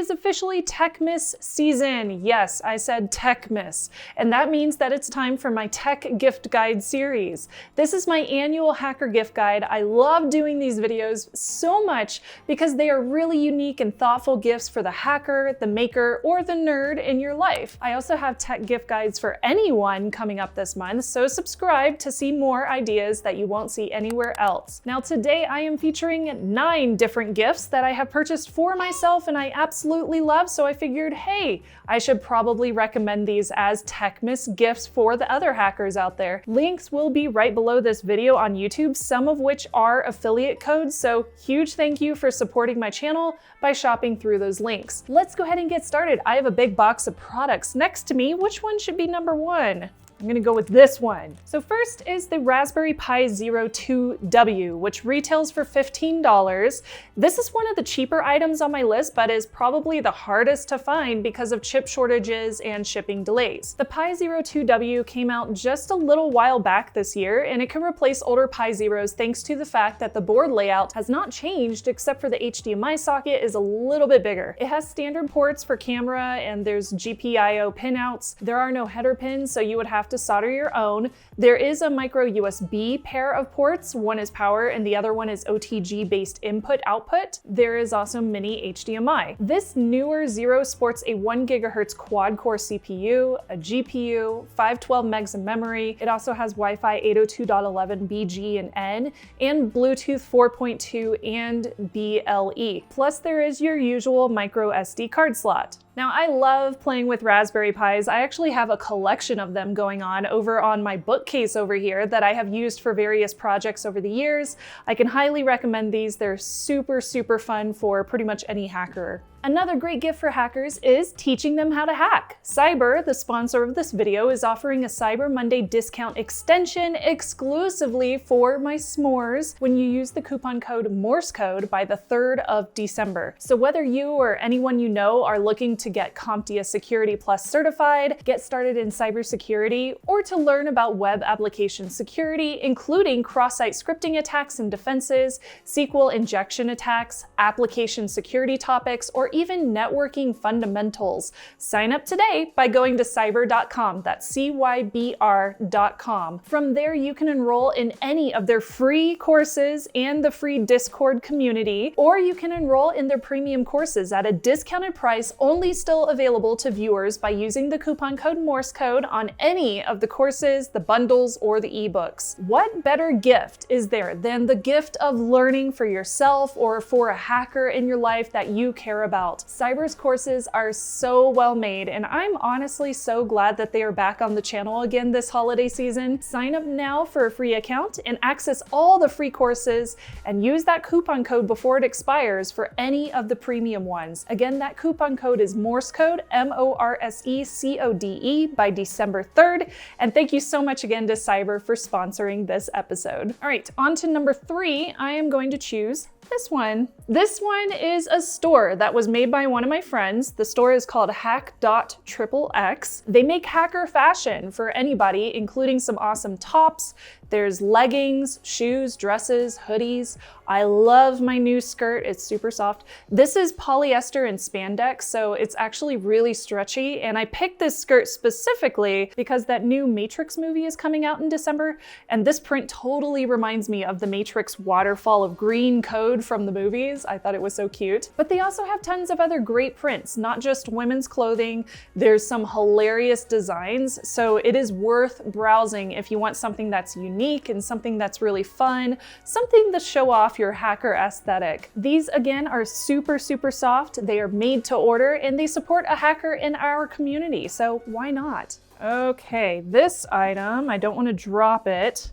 is officially Techmas season. Yes, I said Techmas. And that means that it's time for my tech gift guide series. This is my annual hacker gift guide. I love doing these videos so much because they are really unique and thoughtful gifts for the hacker, the maker, or the nerd in your life. I also have tech gift guides for anyone coming up this month, so subscribe to see more ideas that you won't see anywhere else. Now today I am featuring 9 different gifts that I have purchased for myself and I absolutely love, so I figured, hey, I should probably recommend these as Techmas gifts for the other hackers out there. Links will be right below this video on YouTube, some of which are affiliate codes, so huge thank you for supporting my channel by shopping through those links. Let's go ahead and get started. I have a big box of products next to me. Which one should be number 1? I'm gonna go with this one. So first is the Raspberry Pi Zero 2W, which retails for $15. This is one of the cheaper items on my list, but is probably the hardest to find because of chip shortages and shipping delays. The Pi Zero 2W came out just a little while back this year, and it can replace older Pi Zeros thanks to the fact that the board layout has not changed except for the HDMI socket is a little bit bigger. It has standard ports for camera and there's GPIO pinouts. There are no header pins, so you would have to solder your own. There is a micro USB pair of ports. One is power and the other one is OTG based input output. There is also mini HDMI. This newer Zero sports a 1 GHz quad core CPU, a GPU, 512 megs of memory. It also has Wi-Fi 802.11b, G, and N, and Bluetooth 4.2 and BLE. Plus there is your usual micro SD card slot. Now I love playing with Raspberry Pis. I actually have a collection of them going on over on my bookcase over here that I have used for various projects over the years. I can highly recommend these. They're super, super fun for pretty much any hacker. Another great gift for hackers is teaching them how to hack. Cyber, the sponsor of this video, is offering a Cyber Monday discount extension exclusively for my s'mores when you use the coupon code Morse Code by the 3rd of December. So whether you or anyone you know are looking to get CompTIA Security Plus certified, get started in cybersecurity, or to learn about web application security, including cross-site scripting attacks and defenses, SQL injection attacks, application security topics, or even networking fundamentals. Sign up today by going to cyber.com, that's cybr.com. From there, you can enroll in any of their free courses and the free Discord community, or you can enroll in their premium courses at a discounted price only still available to viewers by using the coupon code Morse Code on any of the courses, the bundles, or the ebooks. What better gift is there than the gift of learning for yourself or for a hacker in your life that you care about? Cyber's courses are so well made, and I'm honestly so glad that they are back on the channel again this holiday season. Sign up now for a free account and access all the free courses, and use that coupon code before it expires for any of the premium ones. Again, that coupon code is Morse Code, MORSECODE, by December 3rd. And thank you so much again to Cyber for sponsoring this episode. All right, on to number 3. I am going to choose this one. This one is a store that was made by one of my friends. The store is called hack.xxx. They make hacker fashion for anybody, including some awesome tops. There's leggings, shoes, dresses, hoodies. I love my new skirt. It's super soft. This is polyester and spandex, so it's actually really stretchy. And I picked this skirt specifically because that new Matrix movie is coming out in December, and this print totally reminds me of the Matrix waterfall of green code from the movies. I thought it was so cute. But they also have tons of other great prints, not just women's clothing. There's some hilarious designs, so it is worth browsing if you want something that's unique and something that's really fun, something to show off your hacker aesthetic. These again are super, super soft. They are made to order and they support a hacker in our community, so why not? Okay, this item, I don't want to drop it.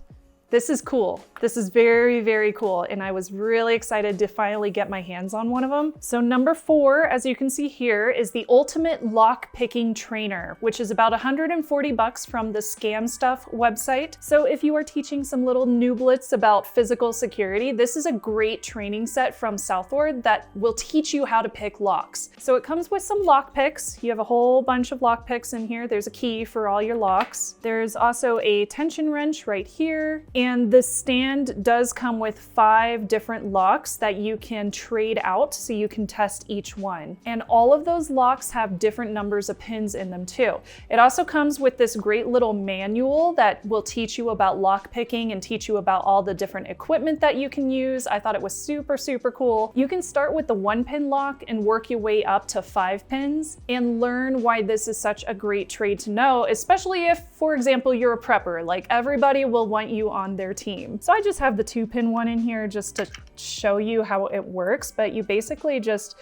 This is cool. This is very, very cool, and I was really excited to finally get my hands on one of them. So number 4, as you can see here, is the Ultimate Lock Picking Trainer, which is about $140 from the Scam Stuff website. So if you are teaching some little nooblets about physical security, this is a great training set from Southward that will teach you how to pick locks. So it comes with some lock picks. You have a whole bunch of lock picks in here. There's a key for all your locks. There's also a tension wrench right here, And the stand does come with 5 different locks that you can trade out so you can test each one. And all of those locks have different numbers of pins in them too. It also comes with this great little manual that will teach you about lock picking and teach you about all the different equipment that you can use. I thought it was super, super cool. You can start with the 1-pin lock and work your way up to 5 pins and learn why this is such a great trade to know, especially if, for example, you're a prepper. Like, everybody will want you on their team. So I just have the 2-pin one in here just to show you how it works, but you basically just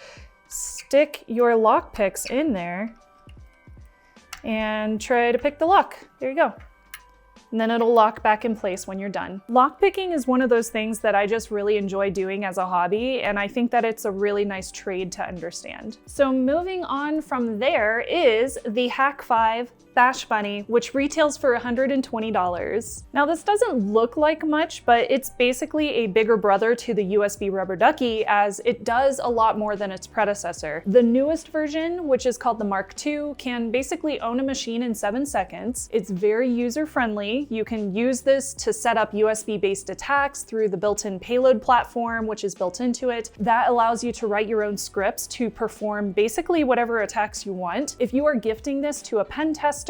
stick your lock picks in there and try to pick the lock. There you go. And then it'll lock back in place when you're done. Lockpicking is one of those things that I just really enjoy doing as a hobby, and I think that it's a really nice trade to understand. So moving on from there is the Hack 5 Bash Bunny, which retails for $120. Now this doesn't look like much, but it's basically a bigger brother to the USB rubber ducky, as it does a lot more than its predecessor. The newest version, which is called the Mark II, can basically own a machine in 7 seconds. It's very user-friendly. You can use this to set up USB-based attacks through the built-in payload platform, which is built into it. That allows you to write your own scripts to perform basically whatever attacks you want. If you are gifting this to a pen tester,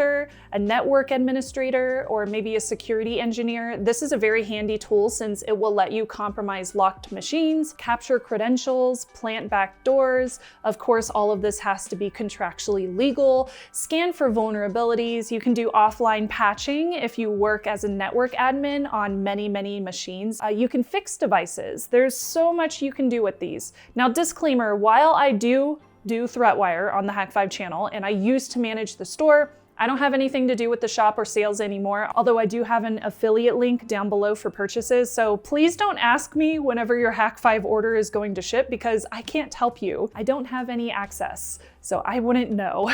a network administrator, or maybe a security engineer, this is a very handy tool since it will let you compromise locked machines, capture credentials, plant back doors. Of course, all of this has to be contractually legal. Scan for vulnerabilities. You can do offline patching if you work as a network admin on many, many machines. You can fix devices. There's so much you can do with these. Now, disclaimer, while I do ThreatWire on the Hack 5 channel, and I used to manage the store, I don't have anything to do with the shop or sales anymore, although I do have an affiliate link down below for purchases. So please don't ask me whenever your Hack 5 order is going to ship, because I can't help you. I don't have any access, so I wouldn't know.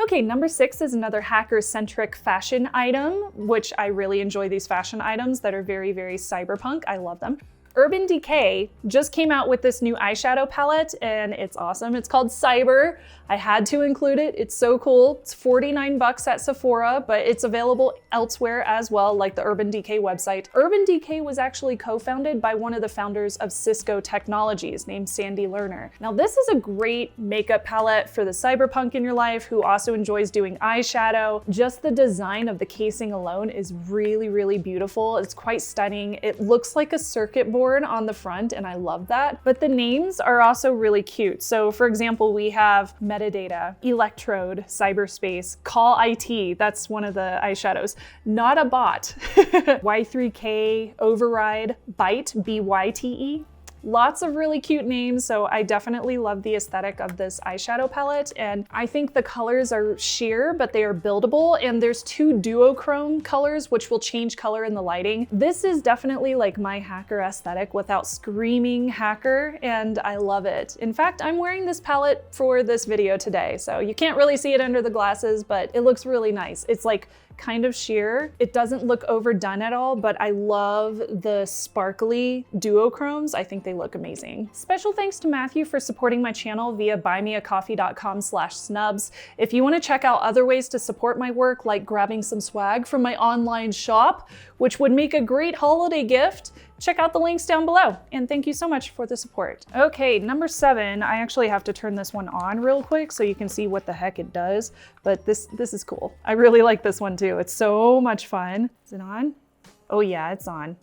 Okay, number 6 is another hacker-centric fashion item, which I really enjoy these fashion items that are very, very cyberpunk. I love them. Urban Decay just came out with this new eyeshadow palette, and it's awesome. It's called Cyber. I had to include it. It's so cool. It's $49 at Sephora, but it's available elsewhere as well, like the Urban Decay website. Urban Decay was actually co-founded by one of the founders of Cisco Technologies named Sandy Lerner. Now, this is a great makeup palette for the cyberpunk in your life who also enjoys doing eyeshadow. Just the design of the casing alone is really, really beautiful. It's quite stunning. It looks like a circuit board on the front, and I love that. But the names are also really cute. So for example, we have Metadata, Electrode, Cyberspace, Call IT, that's one of the eyeshadows, Not a Bot, Y3K, Override, Byte, B-Y-T-E. Lots of really cute names, so I definitely love the aesthetic of this eyeshadow palette, and I think the colors are sheer, but they are buildable, and there's 2 duochrome colors which will change color in the lighting. This is definitely like my hacker aesthetic without screaming hacker, and I love it. In fact, I'm wearing this palette for this video today, so you can't really see it under the glasses, but it looks really nice. It's like kind of sheer. It doesn't look overdone at all, but I love the sparkly duochromes. I think they look amazing. Special thanks to Matthew for supporting my channel via buymeacoffee.com/snubs. If you want to check out other ways to support my work, like grabbing some swag from my online shop, which would make a great holiday gift, check out the links down below. And thank you so much for the support. Okay, number 7, I actually have to turn this one on real quick so you can see what the heck it does, but this is cool. I really like this one too. It's so much fun. Is it on? Oh yeah, it's on.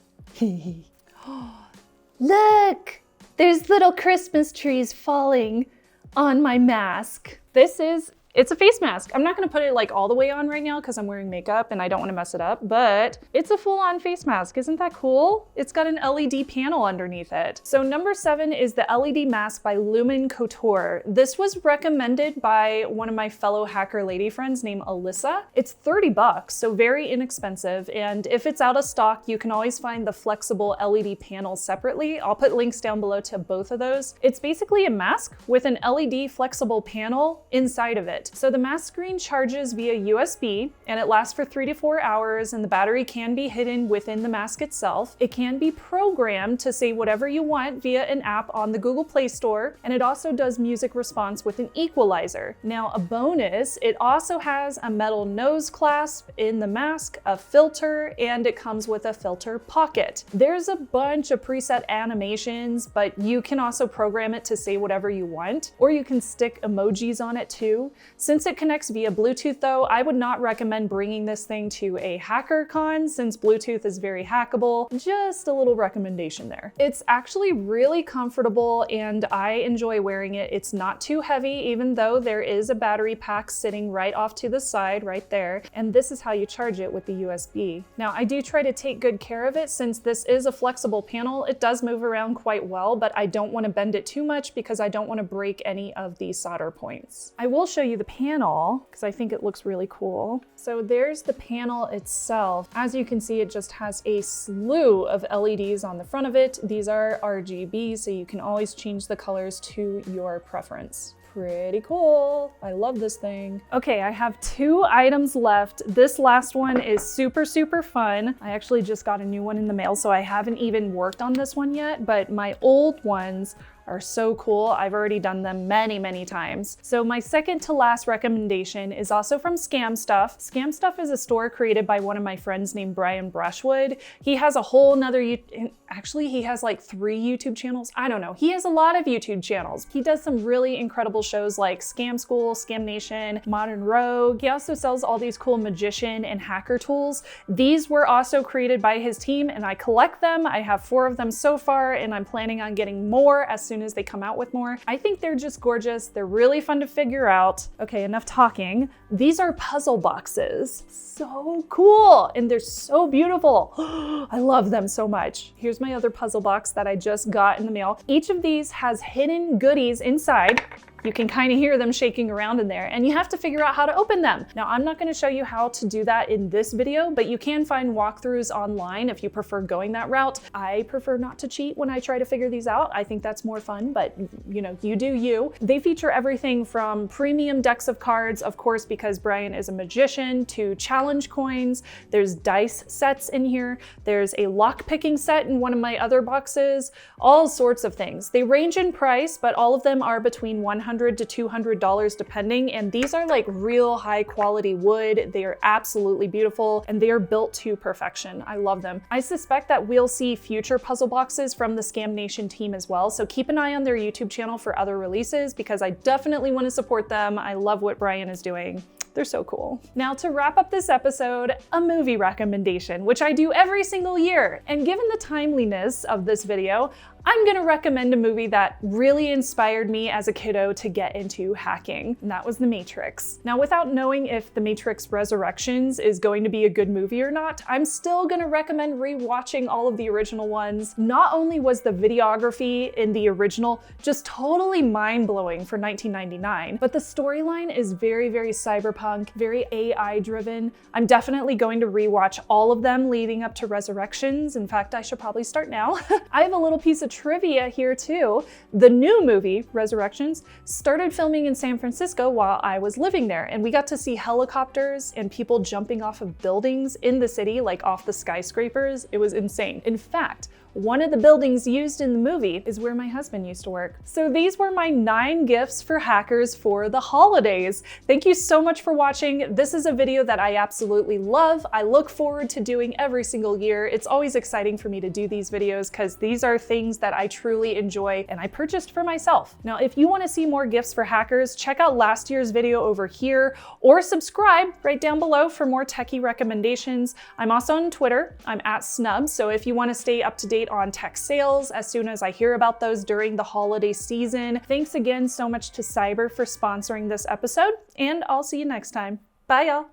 Look, there's little Christmas trees falling on my mask. It's a face mask. I'm not gonna put it like all the way on right now because I'm wearing makeup and I don't wanna mess it up, but it's a full-on face mask. Isn't that cool? It's got an LED panel underneath it. So number 7 is the LED mask by Lumen Couture. This was recommended by one of my fellow hacker lady friends named Alyssa. It's $30, so very inexpensive. And if it's out of stock, you can always find the flexible LED panel separately. I'll put links down below to both of those. It's basically a mask with an LED flexible panel inside of it. it. So the mask screen charges via USB and it lasts for 3 to 4 hours, and the battery can be hidden within the mask itself. It can be programmed to say whatever you want via an app on the Google Play Store, and it also does music response with an equalizer. Now, a bonus, it also has a metal nose clasp in the mask, a filter, and it comes with a filter pocket. There's a bunch of preset animations, but you can also program it to say whatever you want, or you can stick emojis on it too. Since it connects via Bluetooth though, I would not recommend bringing this thing to a hacker con since Bluetooth is very hackable. Just a little recommendation there. It's actually really comfortable and I enjoy wearing it. It's not too heavy, even though there is a battery pack sitting right off to the side right there. And this is how you charge it with the USB. Now, I do try to take good care of it since this is a flexible panel. It does move around quite well, but I don't want to bend it too much because I don't want to break any of the solder points. I will show you the panel because I think it looks really cool. So there's the panel itself. As you can see, it just has a slew of LEDs on the front of it. These are RGB, so you can always change the colors to your preference. Pretty cool. I love this thing. Okay, I have 2 items left. This last one is super, super fun. I actually just got a new one in the mail, so I haven't even worked on this one yet, but my old ones are so cool. I've already done them many, many times. So my second to last recommendation is also from Scam Stuff. Scam Stuff is a store created by one of my friends named Brian Brushwood. He has a whole nother, actually he has like 3 YouTube channels. I don't know. He has a lot of YouTube channels. He does some really incredible shows like Scam School, Scam Nation, Modern Rogue. He also sells all these cool magician and hacker tools. These were also created by his team and I collect them. I have 4 of them so far and I'm planning on getting more as soon as they come out with more. I think they're just gorgeous. They're really fun to figure out. Okay, enough talking. These are puzzle boxes. So cool, and they're so beautiful. I love them so much. Here's my other puzzle box that I just got in the mail. Each of these has hidden goodies inside. You can kind of hear them shaking around in there and you have to figure out how to open them. Now, I'm not going to show you how to do that in this video, but you can find walkthroughs online if you prefer going that route. I prefer not to cheat when I try to figure these out. I think that's more fun, but you know, you do you. They feature everything from premium decks of cards, of course, because Brian is a magician, to challenge coins. There's dice sets in here. There's a lock picking set in one of my other boxes, all sorts of things. They range in price, but all of them are between $100 to $200 depending, and these are like real high quality wood. They are absolutely beautiful and they are built to perfection. I love them. I suspect that we'll see future puzzle boxes from the Scam Nation team as well, so keep an eye on their YouTube channel for other releases because I definitely want to support them. I love what Brian is doing. They're so cool. Now, to wrap up this episode, a movie recommendation, which I do every single year. And given the timeliness of this video, I'm gonna recommend a movie that really inspired me as a kiddo to get into hacking, and that was The Matrix. Now, without knowing if The Matrix Resurrections is going to be a good movie or not, I'm still gonna recommend rewatching all of the original ones. Not only was the videography in the original just totally mind-blowing for 1999, but the storyline is very, very cyberpunk, very AI-driven. I'm definitely going to rewatch all of them leading up to Resurrections. In fact, I should probably start now. I have a little piece of trivia here too. The new movie, Resurrections, started filming in San Francisco while I was living there, and we got to see helicopters and people jumping off of buildings in the city, like off the skyscrapers. It was insane. In fact, one of the buildings used in the movie is where my husband used to work. So these were my 9 gifts for hackers for the holidays. Thank you so much for watching. This is a video that I absolutely love. I look forward to doing every single year. It's always exciting for me to do these videos because these are things that I truly enjoy and I purchased for myself. Now, if you want to see more gifts for hackers, check out last year's video over here or subscribe right down below for more techie recommendations. I'm also on Twitter. I'm @Snubs, so if you want to stay up to date on tech sales as soon as I hear about those during the holiday season. Thanks again so much to Cyber for sponsoring this episode, and I'll see you next time. Bye, y'all.